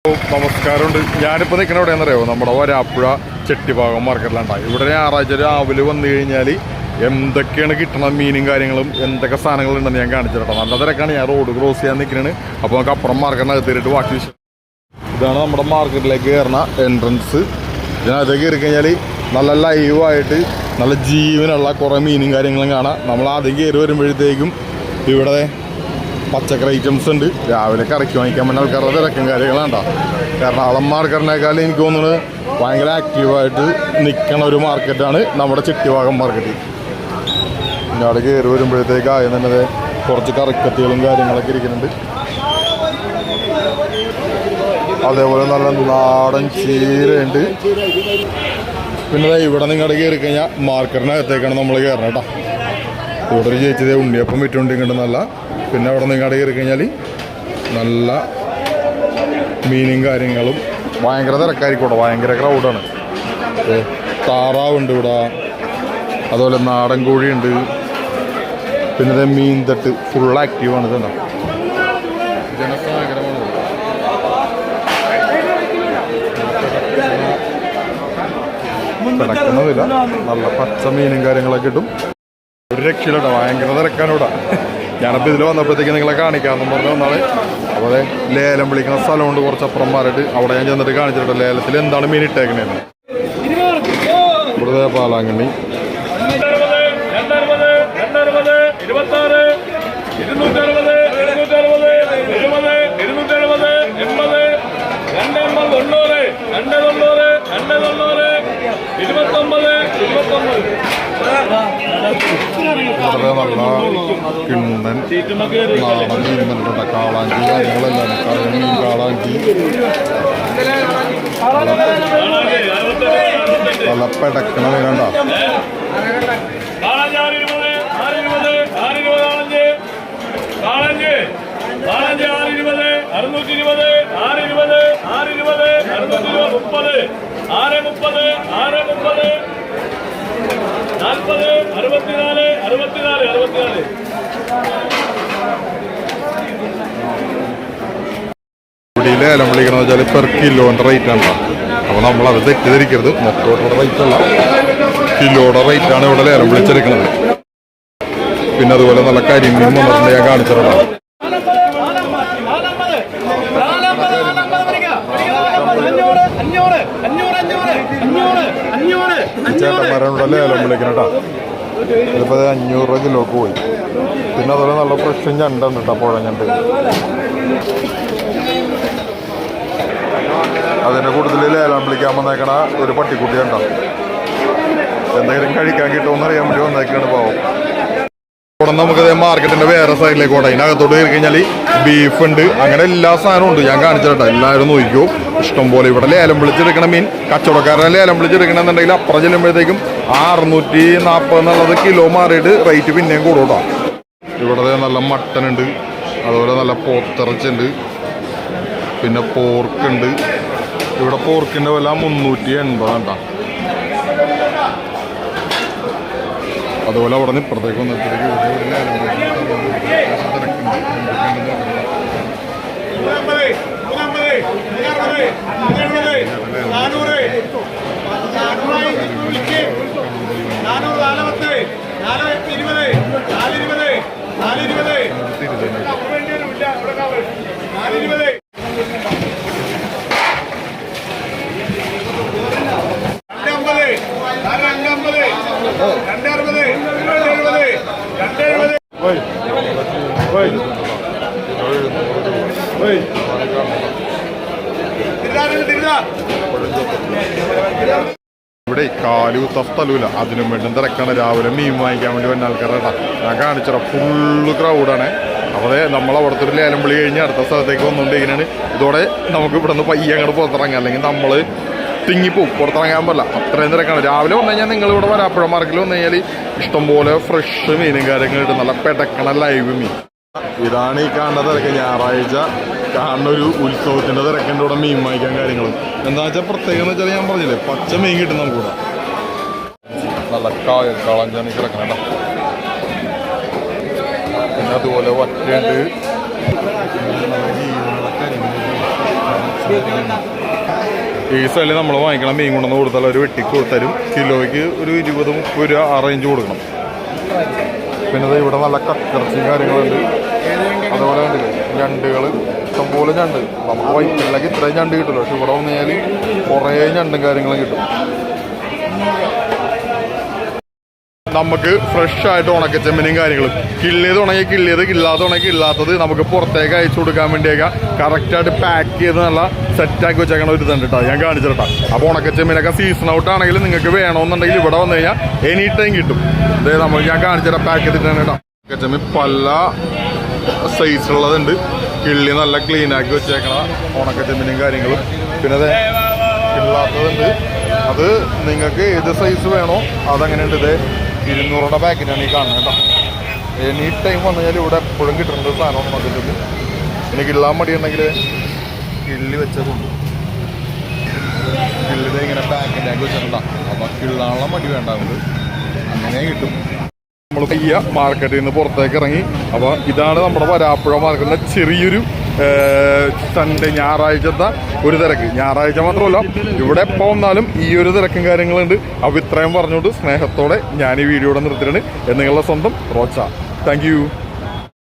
നമസ്കാരമുണ്ട്. ഞാനിപ്പോൾ നിൽക്കണ എവിടെയാണെന്നറിയോ? നമ്മുടെ വരാപ്പുഴ ചെട്ടിഭാഗം മാർക്കറ്റിലുണ്ടായി. ഇവിടെ ഞായറാഴ്ച രാവിലെ വന്നു കഴിഞ്ഞാൽ എന്തൊക്കെയാണ് കിട്ടണ മീനും കാര്യങ്ങളും എന്തൊക്കെ സാധനങ്ങളുണ്ടെന്ന് ഞാൻ കാണിച്ചു തരട്ടെ. നല്ല തിരക്കാണ്. ഞാൻ റോഡ് ക്രോസ് ചെയ്യാൻ നിൽക്കുന്നത്. അപ്പോൾ നമുക്ക് അപ്പുറം മാർക്കറ്റിനകത്ത് കയറിയിട്ട് ബാക്കി ഇതാണ് നമ്മുടെ മാർക്കറ്റിലേക്ക് കയറുന്ന എൻട്രൻസ്. ഇതിനകത്ത് കയറി കഴിഞ്ഞാൽ നല്ല ലൈവായിട്ട് നല്ല ജീവനുള്ള കുറേ മീനും കാര്യങ്ങളും കാണാം. നമ്മൾ ആദ്യം കയറി വരുമ്പോഴത്തേക്കും ഇവിടെ പച്ചക്കറി ഐറ്റംസ് ഉണ്ട്. രാവിലെ കറക്കി വാങ്ങിക്കാൻ പറ്റുന്ന ആൾക്കാരുടെ തിരക്കും കാര്യങ്ങളുണ്ടോ. എറണാകുളം മാർക്കറ്റിനേക്കാളും എനിക്ക് തോന്നുന്നത് ഭയങ്കര ആക്റ്റീവായിട്ട് നിൽക്കണ ഒരു മാർക്കറ്റാണ് നമ്മുടെ ചെട്ടിഭാഗം മാർക്കറ്റ്. ഇങ്ങോട്ട് കയറി വരുമ്പോഴത്തേക്ക് ആദ്യം തന്നെ കുറച്ച് കറിക്കത്തികളും കാര്യങ്ങളൊക്കെ ഇരിക്കുന്നുണ്ട്. അതേപോലെ നല്ല നാടൻ ചീരയുണ്ട്. പിന്നെ ഇവിടെ നിങ്ങളുടെ കയറി കഴിഞ്ഞാൽ മാർക്കറ്റിനകത്തേക്കാണ് നമ്മൾ കയറണം കേട്ടോ. ഇവിടെ ഒരു ചേച്ചി ഉണ്ണിയപ്പം വിറ്റുകൊണ്ടിരിക്കുന്നുണ്ട് നല്ല. പിന്നെ അവിടെ നിങ്ങളുടെ കയറി കഴിഞ്ഞാൽ നല്ല മീനും കാര്യങ്ങളും ഭയങ്കര തിരക്കായിരിക്കും. ഭയങ്കര ക്രൗഡാണ്. താറാവുണ്ട് ഇവിടെ, അതുപോലെ നാടൻ കോഴിയുണ്ട്. പിന്നെ മീൻ തട്ട് ഫുൾ ആക്റ്റീവാണ്. ഇതെന്താ ജനസാഗരമാണ്. കിടക്കുന്നതില്ല. നല്ല പച്ച മീനും കാര്യങ്ങളൊക്കെ കിട്ടും. ഒരു രക്ഷയിലട്ടോ. ഭയങ്കര തിരക്കാണ് ഇവിടെ. ഞാനപ്പോൾ ഇതിൽ വന്നപ്പോഴത്തേക്ക് നിങ്ങളെ കാണിക്കാമെന്നും പറഞ്ഞ് വന്നാണ്. അപ്പോൾ ലേലം വിളിക്കുന്ന സ്ഥലമുണ്ട് കുറച്ചപ്പുറം മാറിയിട്ട്. അവിടെ ഞാൻ ചെന്നിട്ട് കാണിച്ചിട്ടുണ്ട് ലേലത്തിൽ എന്താണ് മീൻ ഇട്ടേക്കണേന്ന്. ഇവിടുത്തെ പാലാങ്കണ്ണി വളരെ നല്ല കിണ്ണൻ നാടൻ മീൻ ബന്ധപ്പെട്ട കാളാഞ്ചി കാര്യങ്ങളെല്ലാം മീൻ കാളാഞ്ചി നല്ല പെടക്കണ മീനുണ്ടോ. ഇവിടെ ലേലം വിളിക്കണമെന്ന് വെച്ചാൽ പെർ കിലോന്റെ റേറ്റ് ആണ്. അപ്പോൾ നമ്മളത് തെറ്റിദ്ധരിക്കരുത്. മൊത്തമായിട്ടുള്ള റേറ്റ് അല്ല, കിലോയുടെ റേറ്റാണ് ഇവിടെ ലേലം വിളിച്ചെടുക്കുന്നത്. പിന്നെ അതുപോലെ നല്ല കരിമീൻ വന്നിട്ടുണ്ട്. ഞാൻ കാണിച്ചിട്ടുള്ള ചേട്ടന്മാരോട് ലേലം വിളിക്കണം കേട്ടോ. ഇതിപ്പോൾ 500 രൂപ കിലോക്ക് പോയി. പിന്നെ അതുപോലെ നല്ല ഫ്രഷ് ഞണ്ടുണ്ട് കേട്ടോ. പുഴ ഞണ്ട്. അതിൻ്റെ കൂടുതൽ ലേലം വിളിക്കാൻ വന്നേക്കണ ഒരു പട്ടിക്കുട്ടി ഉണ്ടാവും. എന്തെങ്കിലും കഴിക്കാൻ കിട്ടുമെന്ന് അറിയാൻ വേണ്ടി വന്നേക്കാണ് പാവം. ഇവിടെ നമുക്കത് മാർക്കറ്റിൻ്റെ വേറെ സൈഡിലേക്ക് ഓടാം. അതിനകത്തോട്ട് കയറി കഴിഞ്ഞാൽ ബീഫ് ഉണ്ട്. അങ്ങനെ എല്ലാ സാധനവും ഉണ്ട്. ഞാൻ കാണിച്ചിട്ടാ. എല്ലാവരും നോക്കിക്കോ. ഇഷ്ടംപോലെ ഇവിടെ ലേലം വിളിച്ചെടുക്കണ മീൻ കച്ചവടക്കാരനെ ലേലം വിളിച്ചെടുക്കണമെന്നുണ്ടെങ്കിൽ അപ്പുറം ചെല്ലുമ്പോഴത്തേക്കും 640 എന്നുള്ളത് കിലോ മാറിയിട്ട് റേറ്റ് പിന്നെയും കൂടും. ഇവിടെ നല്ല മട്ടൻ ഉണ്ട്. അതുപോലെ നല്ല പോത്തിറച്ചുണ്ട്. പിന്നെ പോർക്കുണ്ട്. ഇവിടെ പോർക്കിൻ്റെ വില 380 കേട്ടോ. അതുപോലെ അവിടെ നിന്ന് ഇപ്പുറത്തേക്ക് വന്നപ്പോഴത്തേക്ക് ഇവിടെ കാലുകുത്ത സ്ഥലമില്ല. അതിനും വേണ്ടി തിരക്കാണ്. രാവിലെ മീൻ വാങ്ങിക്കാൻ വേണ്ടി വന്ന ആൾക്കാരാണ്. ഞാൻ കാണിച്ചറ ഫുള്ള് ക്രൗഡാണ്. അവിടെ നമ്മളവിടുത്തെ ഒരു ലേലം വിളി കഴിഞ്ഞ് അടുത്ത സ്ഥലത്തേക്ക് വന്നുകൊണ്ടിരിക്കുന്നതാണ്. ഇതോടെ നമുക്ക് ഇവിടെ നിന്ന് പയ്യെ അങ്ങോട്ട് പുറത്തിറങ്ങാം. അല്ലെങ്കിൽ നമ്മൾ തിങ്ങിപ്പോവും. പുറത്തിറങ്ങാൻ പറ്റില്ല. അത്രയും തിരക്കാണ്. രാവിലെ വന്നു കഴിഞ്ഞാൽ നിങ്ങളിവിടെ വരാപ്പുഴ മാർക്കറ്റിൽ വന്നു കഴിഞ്ഞാൽ ഇഷ്ടംപോലെ ഫ്രഷ് മീനും കാര്യങ്ങളും കിട്ടും. നല്ല പെടക്കണ ലൈവ് മീൻ. ഇതാണ് ഈ കാണുന്ന തിരക്ക്. ഞായറാഴ്ച കാണുന്ന ഒരു ഉത്സവത്തിൻ്റെ തിരക്കിൻ്റെ കൂടെ മീൻ വാങ്ങിക്കാൻ കാര്യങ്ങളും. എന്താ വെച്ചാൽ പ്രത്യേകം എന്ന് വെച്ചാൽ ഞാൻ പറഞ്ഞില്ലേ പച്ച മീൻ കിട്ടും നമുക്കിവിടെ. നല്ല കാളഞ്ചാണ് കിടക്കണം കേട്ടോ. പിന്നെ അതുപോലെ വറ്റയുണ്ട്. ഈ സ്ഥലം നമ്മൾ വാങ്ങിക്കണം മീൻ കൊണ്ടുവന്ന് കൊടുത്താൽ ഒരു വെട്ടി കൊടുത്തരും കിലോയ്ക്ക് ഒരു 20-30 രൂപ ആ റേഞ്ച് കൊടുക്കണം. പിന്നെ ഇവിടെ നല്ല കക്കിറച്ചിയും കാര്യങ്ങളുണ്ട്. അതുപോലെ കണ്ടില്ലേ ഞണ്ടുകൾ ഇഷ്ടംപോലെ ഞണ്ട്. നമുക്ക് വൈറ്റിലേക്ക് ഇത്രയും ഞണ്ട് കിട്ടില്ല, പക്ഷെ ഇവിടെ വന്നു കഴിഞ്ഞാൽ കുറേ ഞണ്ടും കാര്യങ്ങളും കിട്ടും. നമുക്ക് ഫ്രഷ് ആയിട്ട് ഉണക്കച്ചെമ്മനും കാര്യങ്ങളും കിള്ളിയത് ഉണങ്ങി കിള്ളിയത്, ഇല്ലാത്ത ഉണങ്ങി ഇല്ലാത്തത് നമുക്ക് പുറത്തേക്ക് അയച്ചു കൊടുക്കാൻ വേണ്ടിയൊക്കെ കറക്റ്റായിട്ട് പാക്ക് ചെയ്ത് നല്ല സെറ്റാക്കി വെച്ചേക്കണ ഒരു ഇതുണ്ട് കേട്ടോ, ഞാൻ കാണിച്ചിട്ടാ. അപ്പോൾ ഉണക്കച്ചെമ്മീനൊക്കെ സീസൺ ഔട്ട് ആണെങ്കിൽ നിങ്ങൾക്ക് വേണമെന്നുണ്ടെങ്കിൽ ഇവിടെ വന്നു കഴിഞ്ഞാൽ എനി ടൈം കിട്ടും. അതായത് നമ്മൾ ഞാൻ കാണിച്ചിട്ടാ പാക്ക് ചെയ്തിട്ടാണ് കേട്ടോ. ഉണക്കച്ചെമ്മീൻ പല സൈസുള്ളതുണ്ട്. കിള്ളി നല്ല ക്ലീൻ ആക്കി വെച്ചേക്കണ ഉണക്കച്ചെമ്മീനും കാര്യങ്ങളും. പിന്നെ അതെ ഇല്ലാത്തതുണ്ട്, അത് നിങ്ങൾക്ക് ഏത് സൈസ് വേണോ അതങ്ങനെയുണ്ട്. ഇത് 200 പാക്കറ്റാണ് ഈ കാണുന്നത് കേട്ടോ. എനി ടൈം വന്നു കഴിഞ്ഞാൽ ഇവിടെ എപ്പോഴും കിട്ടുന്നത് സാധനമാണ് വന്നിട്ടുണ്ട്. എനിക്ക് ഇല്ലാൻ മടിയുണ്ടെങ്കിൽ കിള്ളി വെച്ചതുണ്ട്. കിള്ളിത് ഇങ്ങനെ പാക്കറ്റാക്കി വെച്ചിട്ടുണ്ടാകും. അപ്പം കിള്ളാനുള്ള മടി വേണ്ടാവുന്നത് അങ്ങനെ കിട്ടും. നമ്മൾ പയ്യ മാർക്കറ്റിൽ നിന്ന് പുറത്തേക്ക് ഇറങ്ങി. അപ്പോൾ ഇതാണ് നമ്മുടെ വരാപ്പുഴ മാർക്കറ്റിൻ്റെ ചെറിയൊരു സൺഡേ ഞായറാഴ്ചത്തെ ഒരു തിരക്ക്. ഞായറാഴ്ച മാത്രമല്ല, ഇവിടെ എപ്പോൾ വന്നാലും ഈ ഒരു തിരക്കും കാര്യങ്ങളുണ്ട്. അപ്പോൾ ഇത്രയും പറഞ്ഞുകൊണ്ട് സ്നേഹത്തോടെ ഞാൻ ഈ വീഡിയോ ഇവിടെ നിർത്തിയിട്ടുണ്ട്. നിങ്ങളുടെ സ്വന്തം റോച്ച. Thank you.